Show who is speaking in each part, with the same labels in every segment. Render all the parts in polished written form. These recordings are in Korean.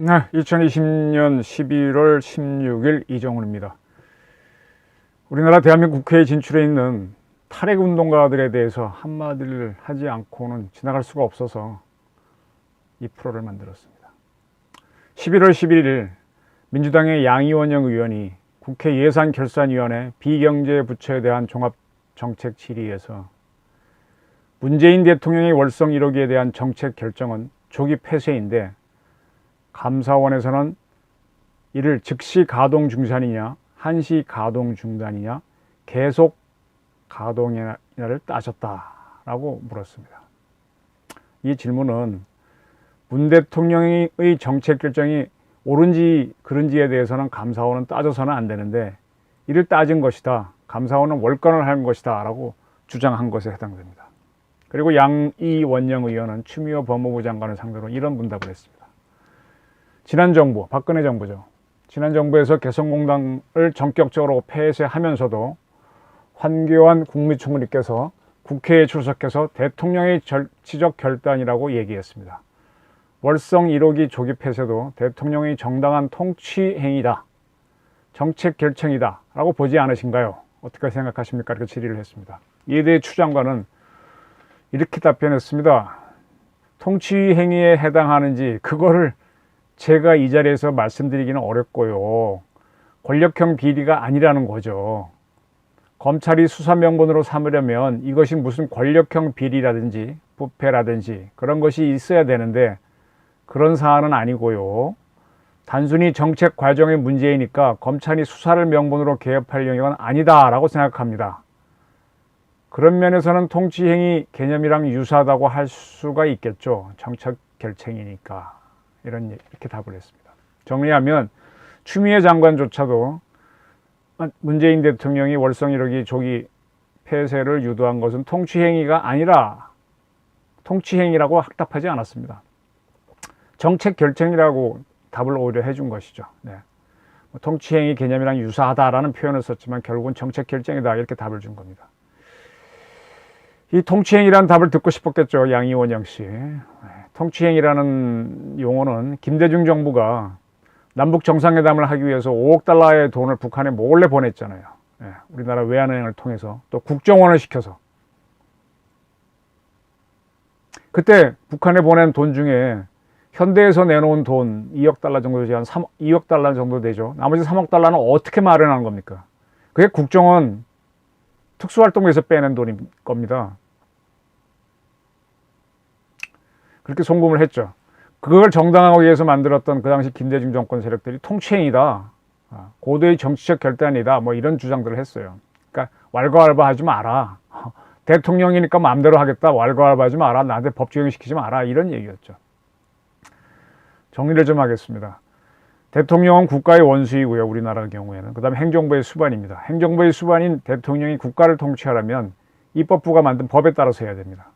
Speaker 1: 2020년 11월 16일 이정훈입니다. 우리나라 대한민국 국회에 진출해 있는 탈핵운동가들에 대해서 한마디를 하지 않고는 지나갈 수가 없어서 이 프로를 만들었습니다. 11월 11일 민주당의 양이원영 의원이 국회 예산결산위원회 비경제부처에 대한 종합정책 질의에서 문재인 대통령의 월성 1호기에 대한 정책 결정은 조기 폐쇄인데 감사원에서는 이를 즉시 가동 중단이냐 한시 가동 중단이냐 계속 가동이냐를 따졌다라고 물었습니다. 이 질문은 문 대통령의 정책 결정이 옳은지 그른지에 대해서는 감사원은 따져서는 안 되는데 이를 따진 것이다, 감사원은 월권을 한 것이다 라고 주장한 것에 해당됩니다. 그리고 양이원영 의원은 추미애 법무부 장관을 상대로 이런 문답을 했습니다. 지난 정부, 박근혜 정부죠. 지난 정부에서 개성공단을 전격적으로 폐쇄하면서도 황교안 국무총리께서 국회에 출석해서 대통령의 정치적 결단이라고 얘기했습니다. 월성 1호기 조기 폐쇄도 대통령의 정당한 통치 행위다, 정책 결정이다 라고 보지 않으신가요? 어떻게 생각하십니까? 이렇게 질의를 했습니다. 이에 대해 추 장관은 이렇게 답변했습니다. 통치 행위에 해당하는지 그거를 제가 이 자리에서 말씀드리기는 어렵고요. 권력형 비리가 아니라는 거죠. 검찰이 수사 명분으로 삼으려면 이것이 무슨 권력형 비리라든지 부패라든지 그런 것이 있어야 되는데 그런 사안은 아니고요. 단순히 정책 과정의 문제이니까 검찰이 수사를 명분으로 개입할 영역은 아니다라고 생각합니다. 그런 면에서는 통치행위 개념이랑 유사하다고 할 수가 있겠죠. 정책 결정이니까. 이렇게 답을 했습니다. 정리하면 추미애 장관조차도 문재인 대통령이 월성 1호기 조기 폐쇄를 유도한 것은 통치행위가 아니라 통치행위라고 확답하지 않았습니다. 정책 결정이라고 답을 오히려 해준 것이죠. 네. 통치행위 개념이랑 유사하다라는 표현을 썼지만 결국은 정책 결정이다 이렇게 답을 준 겁니다. 이 통치행위라는 답을 듣고 싶었겠죠. 양이원영 씨. 통치행위라는 용어는 김대중 정부가 남북 정상회담을 하기 위해서 5억 달러의 돈을 북한에 몰래 보냈잖아요. 우리나라 외환은행을 통해서 또 국정원을 시켜서. 그때 북한에 보낸 돈 중에 현대에서 내놓은 돈 2억 달러 정도 되지, 한 2억 달러 정도 되죠. 나머지 3억 달러는 어떻게 마련한 겁니까? 그게 국정원 특수활동에서 빼낸 돈일 겁니다. 그렇게 송금을 했죠. 그걸 정당화하기 위해서 만들었던 그 당시 김대중 정권 세력들이 통치행위다, 고도의 정치적 결단이다, 뭐 이런 주장들을 했어요. 그러니까 왈가왈부하지 마라. 대통령이니까 마음대로 하겠다. 왈가왈부하지 마라. 나한테 법 적용시키지 마라. 이런 얘기였죠. 정리를 좀 하겠습니다. 대통령은 국가의 원수이고요. 우리나라 경우에는. 그 다음에 행정부의 수반입니다. 행정부의 수반인 대통령이 국가를 통치하려면 입법부가 만든 법에 따라서 해야 됩니다.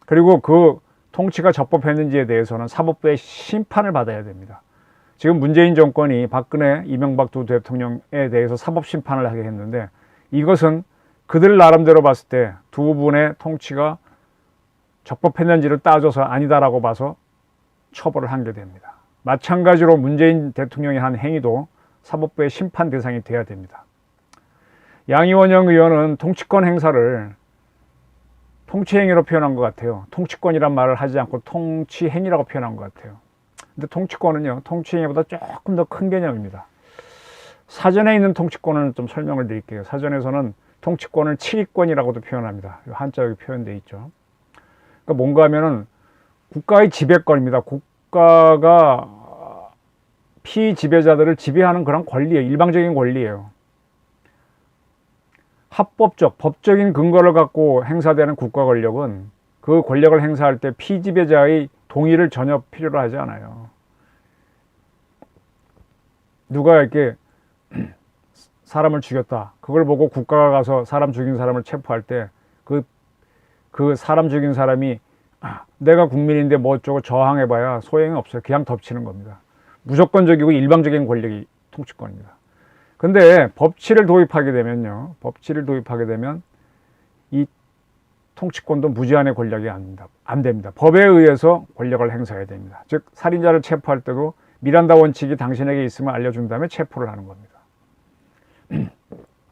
Speaker 1: 그리고 그 통치가 적법했는지에 대해서는 사법부의 심판을 받아야 됩니다. 지금 문재인 정권이 박근혜, 이명박 두 대통령에 대해서 사법 심판을 하게 했는데 이것은 그들 나름대로 봤을 때 두 분의 통치가 적법했는지를 따져서 아니다라고 봐서 처벌을 한 게 됩니다. 마찬가지로 문재인 대통령이 한 행위도 사법부의 심판 대상이 돼야 됩니다. 양이원영 의원은 통치권 행사를 통치행위로 표현한 것 같아요. 통치권이란 말을 하지 않고 통치행위라고 표현한 것 같아요. 근데 통치권은요, 통치행위보다 조금 더 큰 개념입니다. 사전에 있는 통치권을 좀 설명을 드릴게요. 사전에서는 통치권을 치리권이라고도 표현합니다. 한자 여기 표현되어 있죠. 그러니까 뭔가 하면은 국가의 지배권입니다. 국가가 피지배자들을 지배하는 그런 권리예요. 일방적인 권리예요. 합법적, 법적인 근거를 갖고 행사되는 국가 권력은 그 권력을 행사할 때 피지배자의 동의를 전혀 필요로 하지 않아요. 누가 이렇게 사람을 죽였다. 그걸 보고 국가가 가서 사람 죽인 사람을 체포할 때 그 사람 죽인 사람이 내가 국민인데 뭐 어쩌고 저항해봐야 소용이 없어요. 그냥 덮치는 겁니다. 무조건적이고 일방적인 권력이 통치권입니다. 근데 법치를 도입하게 되면요, 법치를 도입하게 되면 이 통치권도 무제한의 권력이 안 됩니다. 법에 의해서 권력을 행사해야 됩니다. 즉 살인자를 체포할 때도 미란다 원칙이 당신에게 있으면 알려준 다음에 체포를 하는 겁니다.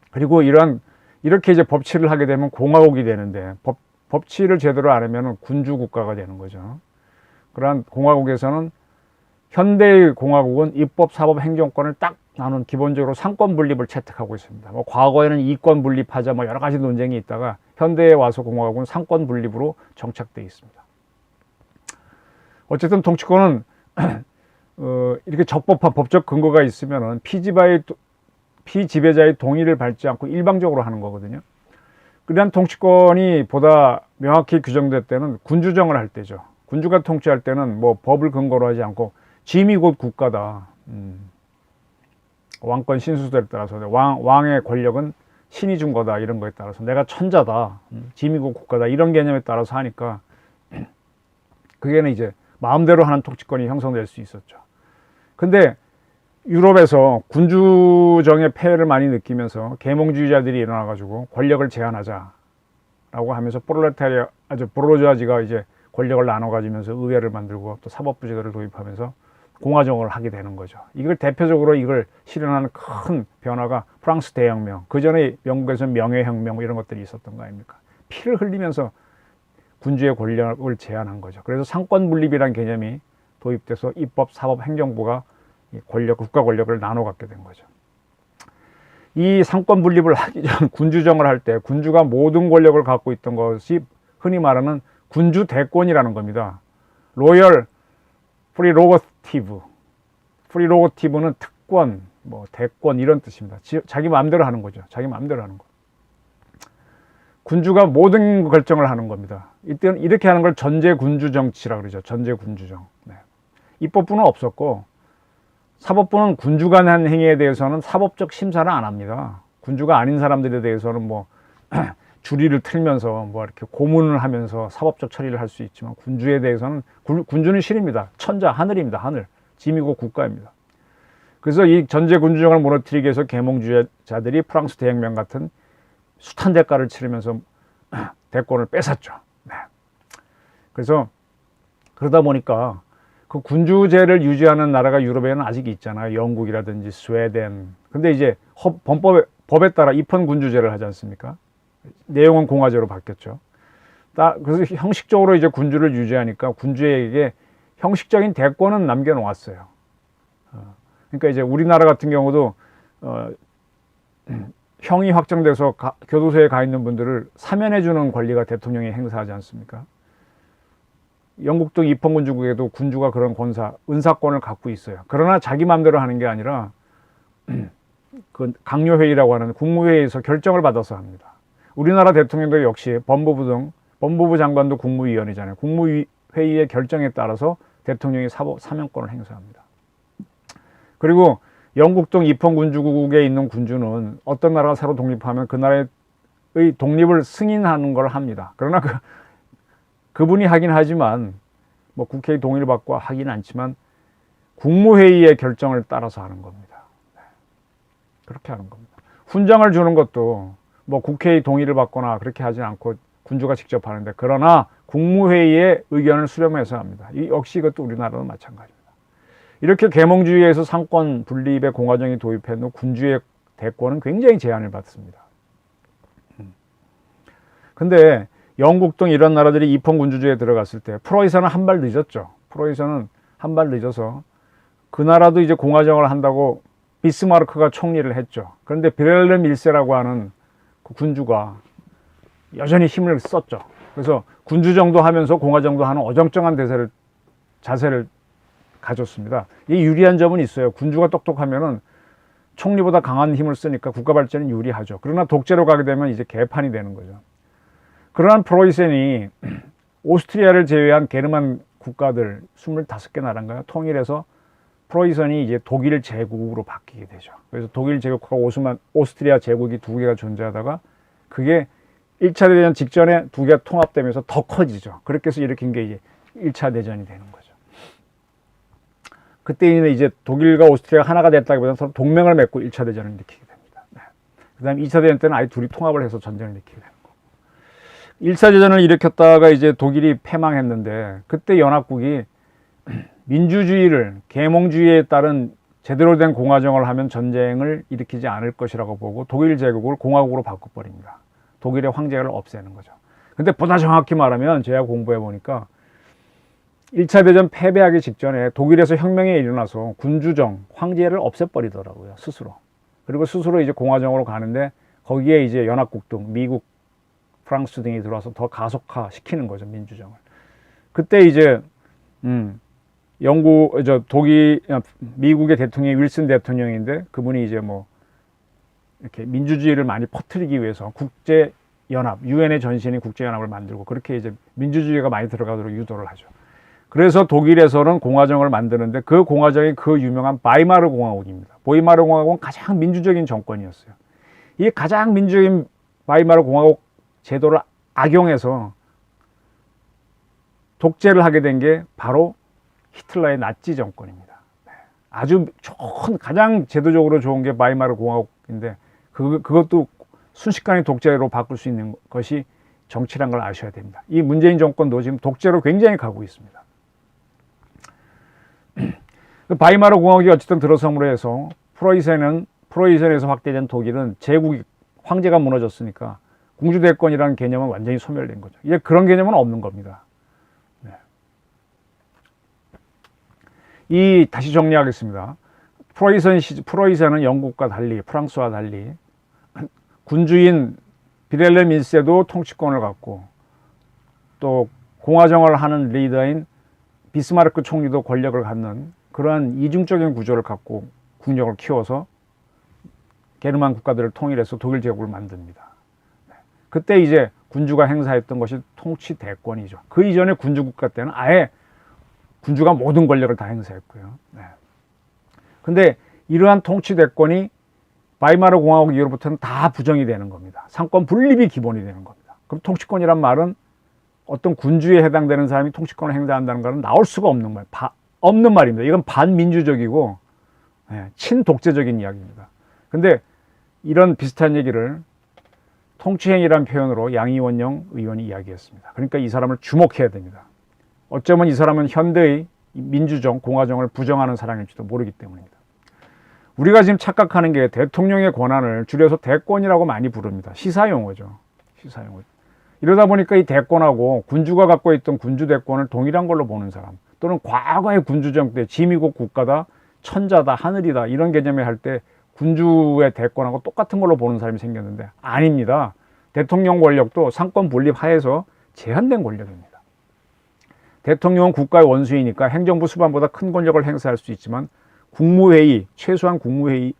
Speaker 1: 그리고 이렇게 이제 법치를 하게 되면 공화국이 되는데 법치를 제대로 안 하면 군주 국가가 되는 거죠. 그러한 공화국에서는 현대의 공화국은 입법, 사법, 행정권을 딱 나눈 기본적으로 상권 분립을 채택하고 있습니다. 뭐 과거에는 이권 분립하자 뭐 여러 가지 논쟁이 있다가 현대에 와서 공화국은 상권 분립으로 정착되어 있습니다. 어쨌든 통치권은 이렇게 적법한 법적 근거가 있으면은 피지배자의 동의를 받지 않고 일방적으로 하는 거거든요. 그러한 통치권이 보다 명확히 규정될 때는 군주정을 할 때죠. 군주가 통치할 때는 뭐 법을 근거로 하지 않고 짐이 곧 국가다. 왕권 신수들에 따라서 왕의 권력은 신이 준 거다 이런 거에 따라서 내가 천자다. 짐이 곧 국가다 이런 개념에 따라서 하니까 그게는 이제 마음대로 하는 통치권이 형성될 수 있었죠. 근데 유럽에서 군주정의 폐해를 많이 느끼면서 계몽주의자들이 일어나가지고 권력을 제한하자라고 하면서 보르조아지가 이제 권력을 나눠 가지면서 의회를 만들고 또 사법부 제도를 도입하면서 공화정을 하게 되는 거죠. 이걸 대표적으로 이걸 실현하는 큰 변화가 프랑스 대혁명, 그 전에 영국에서는 명예혁명 이런 것들이 있었던 거 아닙니까? 피를 흘리면서 군주의 권력을 제한한 거죠. 그래서 상권 분립이라는 개념이 도입돼서 입법, 사법, 행정부가 국가 권력을 나눠 갖게 된 거죠. 이 상권 분립을 하기 전 군주정을 할 때 군주가 모든 권력을 갖고 있던 것이 흔히 말하는 군주 대권이라는 겁니다. 로열 프리로거티브. 프리로거티브는 특권, 뭐 대권 이런 뜻입니다. 자기 마음대로 하는 거죠. 자기 마음대로 하는 거. 군주가 모든 결정을 하는 겁니다. 이때는 이렇게 하는 걸 전제군주 정치라고 그러죠. 전제군주정. 네. 입법부는 없었고 사법부는 군주가 한 행위에 대해서는 사법적 심사를 안 합니다. 군주가 아닌 사람들에 대해서는 뭐 주리를 틀면서 뭐 이렇게 고문을 하면서 사법적 처리를 할 수 있지만 군주에 대해서는 군주는 신입니다. 천자, 하늘입니다. 하늘. 짐이고 국가입니다. 그래서 이 전제 군주정을 무너뜨리기 위해서 계몽주의자들이 프랑스 대혁명 같은 숱한 대가를 치르면서 대권을 뺏었죠. 네. 그래서 그러다 보니까 그 군주제를 유지하는 나라가 유럽에는 아직 있잖아요. 영국이라든지 스웨덴. 근데 이제 법에 따라 입헌 군주제를 하지 않습니까? 내용은 공화제로 바뀌었죠. 그래서 형식적으로 이제 군주를 유지하니까 군주에게 형식적인 대권은 남겨놓았어요. 그러니까 이제 우리나라 같은 경우도 형이 확정돼서 교도소에 가 있는 분들을 사면해주는 권리가 대통령이 행사하지 않습니까? 영국 등 입헌군주국에도 군주가 그런 은사권을 갖고 있어요. 그러나 자기 마음대로 하는 게 아니라 그 강요회의라고 하는 국무회의에서 결정을 받아서 합니다. 우리나라 대통령도 역시 법무부 장관도 국무위원이잖아요. 국무회의의 결정에 따라서 대통령이 사면권을 행사합니다. 그리고 영국 등 입헌군주국에 있는 군주는 어떤 나라가 새로 독립하면 그 나라의 독립을 승인하는 걸 합니다. 그러나 그분이 하긴 하지만 뭐 국회의 동의를 받고 하긴 않지만 국무회의의 결정을 따라서 하는 겁니다. 그렇게 하는 겁니다. 훈장을 주는 것도 뭐 국회의 동의를 받거나 그렇게 하지 않고 군주가 직접 하는데 그러나 국무회의의 의견을 수렴해서 합니다. 역시 이것도 우리나라도 마찬가지입니다. 이렇게 계몽주의에서 상권 분립의 공화정이 도입해놓은 군주의 대권은 굉장히 제한을 받습니다. 근데 영국 등 이런 나라들이 입헌군주제에 들어갔을 때 프로이센은 한 발 늦었죠. 프로이센은 한 발 늦어서 그 나라도 이제 공화정을 한다고 비스마르크가 총리를 했죠. 그런데 빌헬름 1세라고 하는 그 군주가 여전히 힘을 썼죠. 그래서 군주정도 하면서 공화정도 하는 어정쩡한 자세를 가졌습니다. 이 유리한 점은 있어요. 군주가 똑똑하면은 총리보다 강한 힘을 쓰니까 국가 발전이 유리하죠. 그러나 독재로 가게 되면 이제 개판이 되는 거죠. 그러한 프로이센이 오스트리아를 제외한 게르만 국가들 25개 나라인가요? 통일해서 프로이센이 이제 독일 제국으로 바뀌게 되죠. 그래서 독일 제국과 오스트리아 제국이 두 개가 존재하다가 그게 1차 대전 직전에 두 개가 통합되면서 더 커지죠. 그렇게 해서 일으킨 게 이제 1차 대전이 되는 거죠. 그때는 이제 독일과 오스트리아가 하나가 됐다기보다는 서로 동맹을 맺고 1차 대전을 일으키게 됩니다. 네. 그 다음에 2차 대전 때는 아예 둘이 통합을 해서 전쟁을 일으키게 됩니다. 1차 대전을 일으켰다가 이제 독일이 패망했는데 그때 연합국이 민주주의를 계몽주의에 따른 제대로 된 공화정을 하면 전쟁을 일으키지 않을 것이라고 보고 독일 제국을 공화국으로 바꿔버립니다. 독일의 황제를 없애는 거죠. 근데 보다 정확히 말하면 제가 공부해 보니까 1차 대전 패배하기 직전에 독일에서 혁명이 일어나서 군주정, 황제를 없애버리더라고요. 스스로. 그리고 스스로 이제 공화정으로 가는데 거기에 이제 연합국 등 미국, 프랑스 등이 들어와서 더 가속화 시키는 거죠. 민주정을. 그때 이제 미국의 대통령이 윌슨 대통령인데 그분이 이제 뭐 이렇게 민주주의를 많이 퍼뜨리기 위해서 국제연합, 유엔의 전신인 국제연합을 만들고 그렇게 이제 민주주의가 많이 들어가도록 유도를 하죠. 그래서 독일에서는 공화정을 만드는데 그 공화정이 그 유명한 바이마르 공화국입니다. 바이마르 공화국은 가장 민주적인 정권이었어요. 이 가장 민주적인 바이마르 공화국 제도를 악용해서 독재를 하게 된 게 바로 히틀러의 나치 정권입니다. 아주 좋은, 가장 제도적으로 좋은 게 바이마르 공화국인데 그것도 순식간에 독재로 바꿀 수 있는 것이 정치란 걸 아셔야 됩니다. 이 문재인 정권도 지금 독재로 굉장히 가고 있습니다. 바이마르 공화국이 어쨌든 들어섬으로 해서 프로이센에서 확대된 독일은 제국이 황제가 무너졌으니까 공주대권이라는 개념은 완전히 소멸된 거죠. 이제 그런 개념은 없는 겁니다. 다시 정리하겠습니다. 프로이센은 영국과 달리, 프랑스와 달리 군주인 비렐렘 1세도 통치권을 갖고 또 공화정을 하는 리더인 비스마르크 총리도 권력을 갖는 그러한 이중적인 구조를 갖고 국력을 키워서 게르만 국가들을 통일해서 독일 제국을 만듭니다. 그때 이제 군주가 행사했던 것이 통치 대권이죠. 그 이전에 군주 국가 때는 아예 군주가 모든 권력을 다 행사했고요. 근데 이러한 통치 대권이 바이마르 공화국 이후로부터는 다 부정이 되는 겁니다. 상권 분립이 기본이 되는 겁니다. 그럼 통치권이란 말은 어떤 군주에 해당되는 사람이 통치권을 행사한다는 것은 나올 수가 없는 말입니다. 이건 반민주적이고 친독재적인 이야기입니다. 근데 이런 비슷한 얘기를 통치행위란 표현으로 양이원영 의원이 이야기했습니다. 그러니까 이 사람을 주목해야 됩니다. 어쩌면 이 사람은 현대의 민주정, 공화정을 부정하는 사람일지도 모르기 때문입니다. 우리가 지금 착각하는 게 대통령의 권한을 줄여서 대권이라고 많이 부릅니다. 시사용어죠. 시사용어. 이러다 보니까 이 대권하고 군주가 갖고 있던 군주 대권을 동일한 걸로 보는 사람, 또는 과거의 군주정 때 지미국 국가다, 천자다, 하늘이다 이런 개념을 할 때 군주의 대권하고 똑같은 걸로 보는 사람이 생겼는데 아닙니다. 대통령 권력도 상권 분립 하에서 제한된 권력입니다. 대통령은 국가의 원수이니까 행정부 수반보다 큰 권력을 행사할 수 있지만 국무회의, 최소한 국무회의의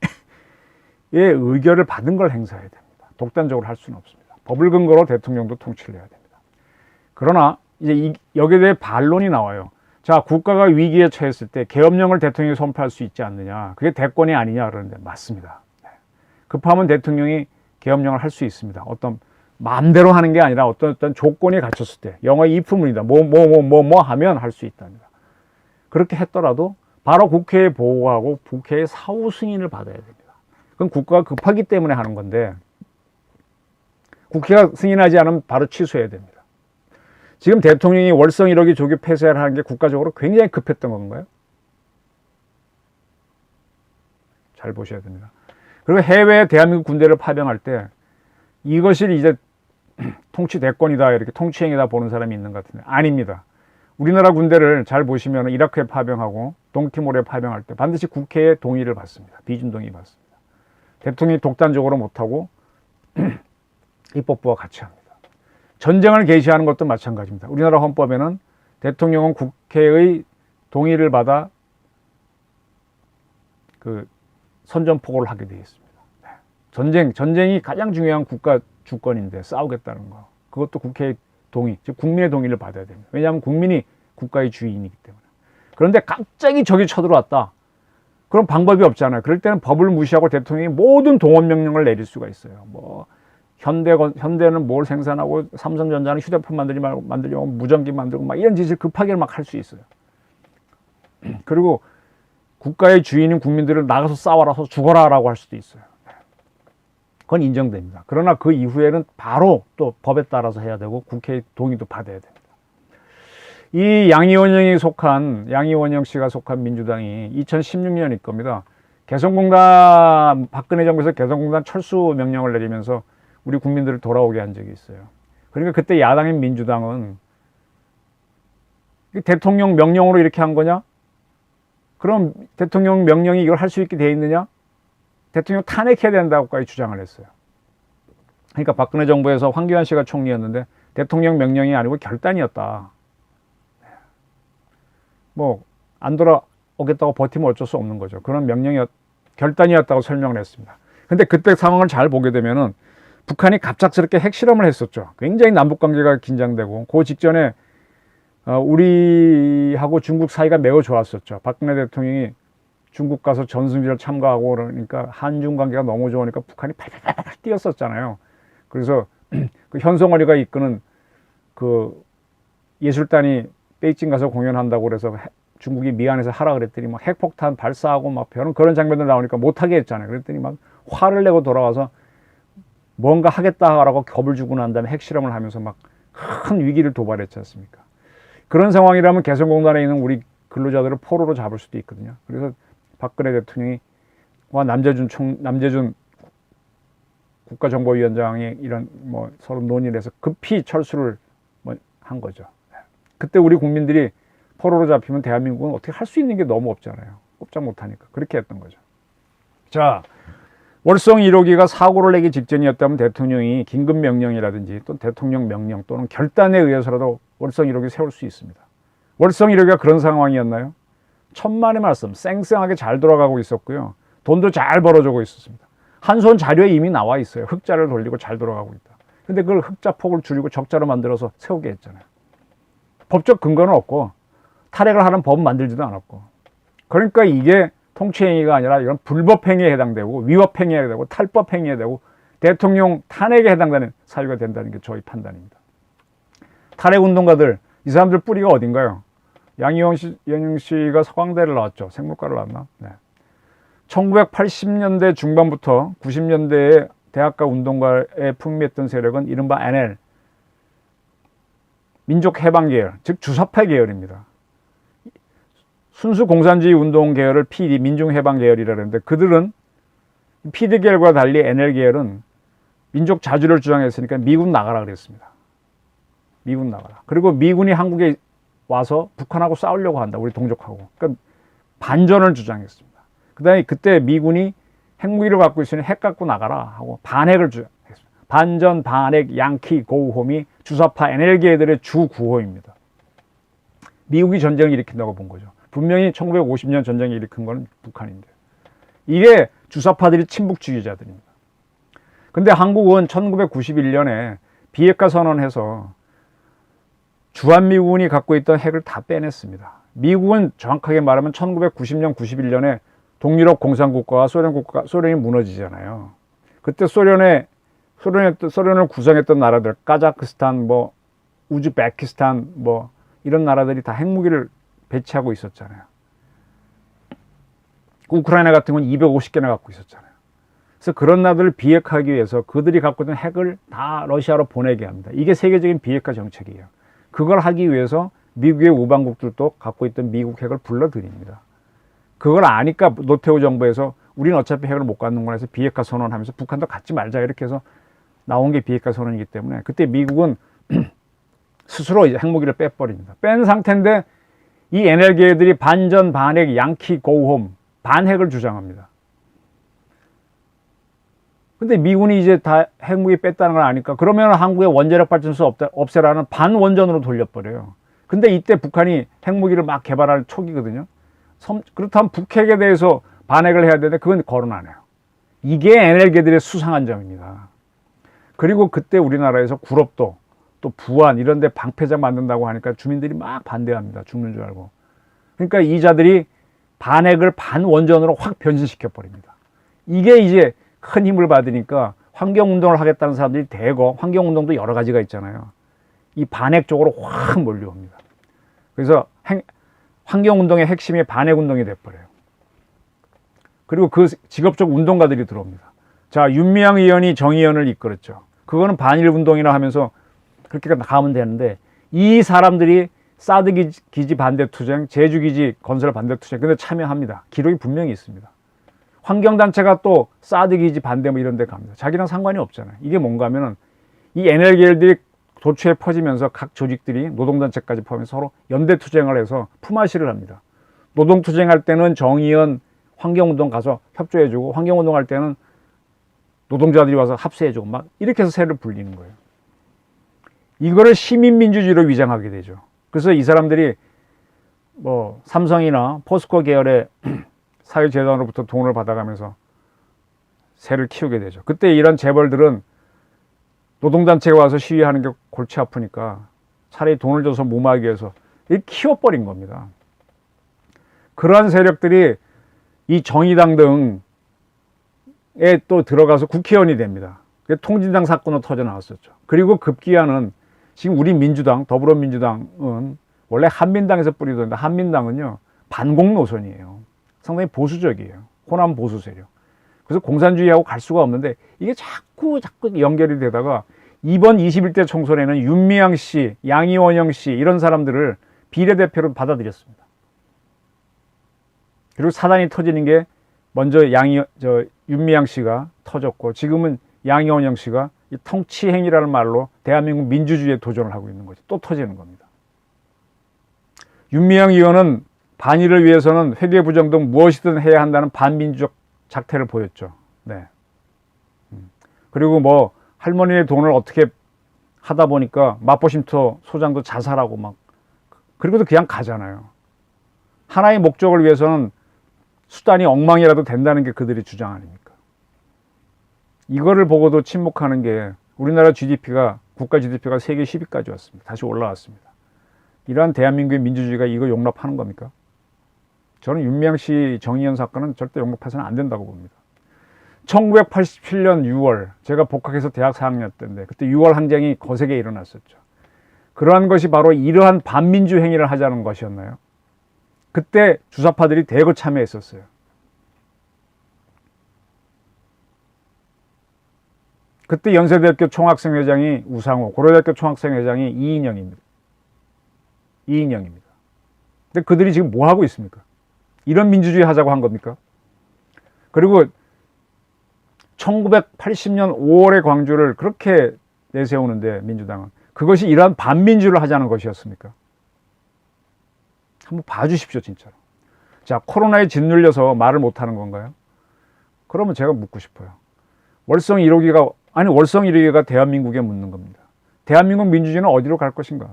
Speaker 1: 의결을 받은 걸 행사해야 됩니다. 독단적으로 할 수는 없습니다. 법을 근거로 대통령도 통치를 해야 됩니다. 그러나 이제 여기에 대해 반론이 나와요. 자, 국가가 위기에 처했을 때 계엄령을 대통령이 선포할 수 있지 않느냐. 그게 대권이 아니냐 그러는데 맞습니다. 급하면 대통령이 계엄령을 할 수 있습니다. 어떤 마음대로 하는 게 아니라 어떤 조건이 갖췄을 때 영어의 if문이다. 뭐 하면 할 수 있답니다. 그렇게 했더라도 바로 국회에 보고하고 국회의 사후 승인을 받아야 됩니다. 그건 국가가 급하기 때문에 하는 건데 국회가 승인하지 않으면 바로 취소해야 됩니다. 지금 대통령이 월성 1호기 조기 폐쇄를 하는 게 국가적으로 굉장히 급했던 건가요? 잘 보셔야 됩니다. 그리고 해외에 대한민국 군대를 파병할 때 이것이 이제 통치 대권이다, 이렇게 통치행위다 보는 사람이 있는 것 같은데 아닙니다. 우리나라 군대를 잘 보시면 이라크에 파병하고 동티모르에 파병할 때 반드시 국회의 동의를 받습니다. 비준 동의 받습니다. 대통령이 독단적으로 못하고 입법부와 같이 합니다. 전쟁을 개시하는 것도 마찬가지입니다. 우리나라 헌법에는 대통령은 국회의 동의를 받아 그 선전포고를 하게 되어 있습니다. 전쟁이 가장 중요한 국가 주권인데 싸우겠다는 거. 그것도 국회의 동의, 즉 국민의 동의를 받아야 됩니다. 왜냐하면 국민이 국가의 주인이기 때문에. 그런데 갑자기 적이 쳐들어왔다. 그럼 방법이 없잖아요. 그럴 때는 법을 무시하고 대통령이 모든 동원 명령을 내릴 수가 있어요. 뭐 현대는 뭘 생산하고 삼성전자는 휴대폰 만들려고 무전기 만들고 막 이런 짓을 급하게 막 할 수 있어요. 그리고 국가의 주인인 국민들을 나가서 싸워라서 죽어라라고 할 수도 있어요. 그건 인정됩니다. 그러나 그 이후에는 바로 또 법에 따라서 해야 되고 국회의 동의도 받아야 됩니다. 이 양이원영 씨가 속한 민주당이 2016년일 겁니다. 개성공단, 박근혜 정부에서 개성공단 철수 명령을 내리면서 우리 국민들을 돌아오게 한 적이 있어요. 그러니까 그때 야당인 민주당은 대통령 명령으로 이렇게 한 거냐? 그럼 대통령 명령이 이걸 할 수 있게 돼 있느냐? 대통령 탄핵해야 된다고까지 주장을 했어요. 그러니까 박근혜 정부에서 황교안 씨가 총리였는데 대통령 명령이 아니고 결단이었다. 뭐 안 돌아오겠다고 버티면 어쩔 수 없는 거죠. 그런 결단이었다고 설명을 했습니다. 근데 그때 상황을 잘 보게 되면은 북한이 갑작스럽게 핵실험을 했었죠. 굉장히 남북관계가 긴장되고 그 직전에 우리하고 중국 사이가 매우 좋았었죠. 박근혜 대통령이 중국 가서 전승절 참가하고 그러니까 한중 관계가 너무 좋으니까 북한이 팔팔팔 뛰었었잖아요. 그래서 그 현송월이가 이끄는 그 예술단이 베이징 가서 공연한다고 그래서 중국이 미안해서 하라 그랬더니 막 핵폭탄 발사하고 막 그런 장면들 나오니까 못하게 했잖아요. 그랬더니 막 화를 내고 돌아와서 뭔가 하겠다라고 겁을 주고 난 다음에 핵실험을 하면서 막 큰 위기를 도발했지 않습니까? 그런 상황이라면 개성공단에 있는 우리 근로자들을 포로로 잡을 수도 있거든요. 그래서 박근혜 대통령이 남재준 국가정보위원장이 이런 뭐 서로 논의를 해서 급히 철수를 한 거죠. 그때 우리 국민들이 포로로 잡히면 대한민국은 어떻게 할 수 있는 게 너무 없잖아요. 꼼짝 못하니까. 그렇게 했던 거죠. 자, 월성 1호기가 사고를 내기 직전이었다면 대통령이 긴급명령이라든지 또 대통령 명령 또는 결단에 의해서라도 월성 1호기 세울 수 있습니다. 월성 1호기가 그런 상황이었나요? 천만의 말씀, 쌩쌩하게 잘 돌아가고 있었고요. 돈도 잘 벌어주고 있었습니다. 한손 자료에 이미 나와 있어요. 흑자를 돌리고 잘 돌아가고 있다. 근데 그걸 흑자 폭을 줄이고 적자로 만들어서 세우게 했잖아요. 법적 근거는 없고 탈핵을 하는 법 만들지도 않았고. 그러니까 이게 통치행위가 아니라 이런 불법행위에 해당되고 위법행위에 해당되고 탈법행위에 되고 대통령 탄핵에 해당되는 사유가 된다는 게 저희 판단입니다. 탈핵운동가들, 이 사람들 뿌리가 어딘가요? 양이원영 씨가 서강대를 나왔죠. 생물과를 나왔나? 네. 1980년대 중반부터 90년대에 대학가 운동가에 풍미했던 세력은 이른바 NL, 민족해방계열, 즉 주사파 계열입니다. 순수 공산주의 운동 계열을 PD, 민중해방계열이라 그러는데 그들은 PD 계열과 달리 NL 계열은 민족 자주를 주장했으니까 미군 나가라 그랬습니다. 미군 나가라. 그리고 미군이 한국에 와서 북한하고 싸우려고 한다. 우리 동족하고. 그러니까 반전을 주장했습니다. 그다음에 그때 미군이 핵무기를 갖고 있으니 핵 갖고 나가라 하고 반핵을 주장했습니다. 반전, 반핵, 양키, 고우홈이 주사파 NL계들의 주 구호입니다. 미국이 전쟁을 일으킨다고 본 거죠. 분명히 1950년 전쟁을 일으킨 건 북한인데 이게 주사파들이 친북주의자들입니다. 근데 한국은 1991년에 비핵화 선언해서 주한미군이 갖고 있던 핵을 다 빼냈습니다. 미국은 정확하게 말하면 1990년, 91년에 동유럽 공산국가와 소련이 무너지잖아요. 그때 소련을 구성했던 나라들, 카자흐스탄, 우즈베키스탄, 이런 나라들이 다 핵무기를 배치하고 있었잖아요. 우크라이나 같은 건 250개나 갖고 있었잖아요. 그래서 그런 나라들을 비핵화하기 위해서 그들이 갖고 있는 핵을 다 러시아로 보내게 합니다. 이게 세계적인 비핵화 정책이에요. 그걸 하기 위해서 미국의 우방국들도 갖고 있던 미국 핵을 불러들입니다. 그걸 아니까 노태우 정부에서 우리는 어차피 핵을 못 갖는구나 해서 비핵화 선언하면서 북한도 갖지 말자 이렇게 해서 나온 게 비핵화 선언이기 때문에 그때 미국은 스스로 이제 핵무기를 빼버립니다. 뺀 상태인데 이 NL계들이 반전, 반핵, 양키, 고우홈, 반핵을 주장합니다. 근데 미군이 이제 다 핵무기 뺐다는 걸 아니까 그러면 한국의 원자력 발전소 없애라는 반원전으로 돌려버려요. 근데 이때 북한이 핵무기를 막 개발할 초기거든요. 그렇다면 북핵에 대해서 반핵을 해야 되는데 그건 거론 안 해요. 이게 NL계들의 수상한 점입니다. 그리고 그때 우리나라에서 구럽도 또 부안 이런 데 방패장 만든다고 하니까 주민들이 막 반대합니다. 죽는 줄 알고. 그러니까 이 자들이 반핵을 반원전으로 확 변신시켜 버립니다. 이게 이제 큰 힘을 받으니까 환경운동을 하겠다는 사람들이 대거, 환경운동도 여러 가지가 있잖아요. 이 반핵 쪽으로 확 몰려옵니다. 그래서 환경운동의 핵심이 반핵운동이 돼버려요. 그리고 그 직업적 운동가들이 들어옵니다. 자, 윤미향 의원이 정의연을 이끌었죠. 그거는 반일운동이라 하면서 그렇게 가면 되는데 이 사람들이 사드 기지 반대 투쟁, 제주 기지 건설 반대 투쟁, 근데 참여합니다. 기록이 분명히 있습니다. 환경단체가 또 사드 기지 반대 뭐 이런 데 갑니다. 자기랑 상관이 없잖아요. 이게 뭔가 하면은 이 NL계열들이 도처에 퍼지면서 각 조직들이 노동단체까지 포함해서 서로 연대 투쟁을 해서 품앗이를 합니다. 노동투쟁할 때는 정의연 환경운동 가서 협조해주고, 환경운동할 때는 노동자들이 와서 합세해주고, 막 이렇게 해서 세를 불리는 거예요. 이거를 시민민주주의로 위장하게 되죠. 그래서 이 사람들이 뭐 삼성이나 포스코 계열의 사회재단으로부터 돈을 받아가면서 세를 키우게 되죠. 그때 이런 재벌들은 노동단체가 와서 시위하는 게 골치 아프니까 차라리 돈을 줘서 무마하기 위해서 키워버린 겁니다. 그러한 세력들이 이 정의당 등에 또 들어가서 국회의원이 됩니다. 통진당 사건으로 터져 나왔었죠. 그리고 급기야는 지금 우리 민주당, 더불어민주당은 원래 한민당에서 뿌리던데, 한민당은요 반공 노선이에요. 상당히 보수적이에요. 호남 보수 세력. 그래서 공산주의하고 갈 수가 없는데 이게 자꾸 연결이 되다가 이번 21대 총선에는 윤미향 씨, 양이원영 씨 이런 사람들을 비례대표로 받아들였습니다. 그리고 사단이 터지는 게 먼저 윤미향 씨가 터졌고, 지금은 양이원영 씨가 이 통치행위라는 말로 대한민국 민주주의에 도전을 하고 있는 거죠. 또 터지는 겁니다. 윤미향 의원은 반일을 위해서는 회계부정 등 무엇이든 해야 한다는 반민주적 작태를 보였죠. 네. 그리고 뭐 할머니의 돈을 어떻게 하다 보니까 마포쉼터 소장도 자살하고 막, 그리고도 그냥 가잖아요. 하나의 목적을 위해서는 수단이 엉망이라도 된다는 게 그들의 주장 아닙니까? 이거를 보고도 침묵하는 게 우리나라 GDP가, 국가 GDP가 세계 10위까지 왔습니다. 다시 올라왔습니다. 이러한 대한민국의 민주주의가 이거 용납하는 겁니까? 저는 윤미향 씨 정의연 사건은 절대 용납해서는 안 된다고 봅니다. 1987년 6월 제가 복학해서 대학 4학년 때인데, 그때 6월 항쟁이 거세게 일어났었죠. 그러한 것이 바로 이러한 반민주 행위를 하자는 것이었나요? 그때 주사파들이 대거 참여했었어요. 그때 연세대학교 총학생회장이 우상호, 고려대학교 총학생회장이 이인영입니다. 근데 그들이 지금 뭐 하고 있습니까? 이런 민주주의 하자고 한 겁니까? 그리고 1980년 5월의 광주를 그렇게 내세우는데 민주당은 그것이 이러한 반민주를 하자는 것이었습니까? 한번 봐주십시오, 진짜로. 자, 코로나에 짓눌려서 말을 못하는 건가요? 그러면 제가 묻고 싶어요. 월성 1호기가 대한민국에 묻는 겁니다. 대한민국 민주주의는 어디로 갈 것인가?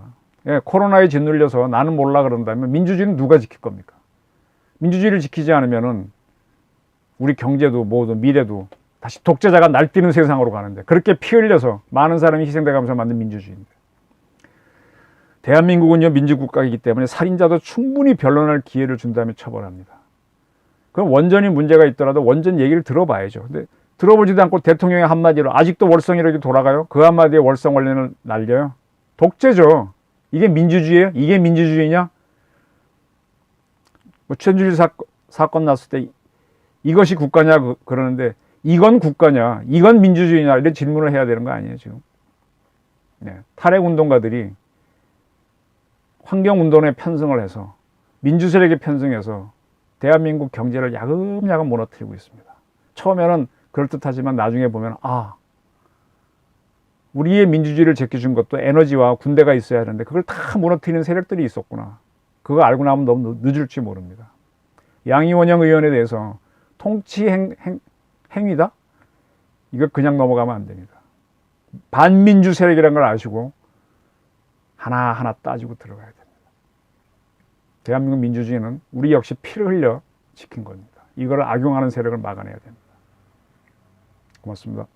Speaker 1: 예, 코로나에 짓눌려서 나는 몰라 그런다면 민주주의는 누가 지킬 겁니까? 민주주의를 지키지 않으면은 우리 경제도 뭐도 미래도 다시 독재자가 날뛰는 세상으로 가는데, 그렇게 피 흘려서 많은 사람이 희생돼 가면서 만든 민주주의인데, 대한민국은요 민주국가이기 때문에 살인자도 충분히 변론할 기회를 준다면 처벌합니다. 그럼 원전이 문제가 있더라도 원전 얘기를 들어봐야죠. 근데 들어보지도 않고 대통령의 한마디로 아직도 월성 1호기 돌아가요? 그 한마디에 월성 원전을 날려요? 독재죠. 이게 민주주의예요? 이게 민주주의냐? 뭐 최순실 사건 났을 때 이것이 국가냐 그러는데, 이건 국가냐, 이건 민주주의냐, 이런 질문을 해야 되는 거 아니에요 지금? 네. 탈핵운동가들이 환경운동에 편승을 해서, 민주세력에 편승해서 대한민국 경제를 야금야금 무너뜨리고 있습니다. 처음에는 그럴듯하지만 나중에 보면 우리의 민주주의를 제껴준 것도 에너지와 군대가 있어야 하는데 그걸 다 무너뜨리는 세력들이 있었구나. 그거 알고 나면 너무 늦을지 모릅니다. 양이원영 의원에 대해서 통치 행위다? 이거 그냥 넘어가면 안 됩니다. 반민주 세력이라는 걸 아시고 하나하나 따지고 들어가야 됩니다. 대한민국 민주주의는 우리 역시 피를 흘려 지킨 겁니다. 이걸 악용하는 세력을 막아내야 됩니다. 고맙습니다.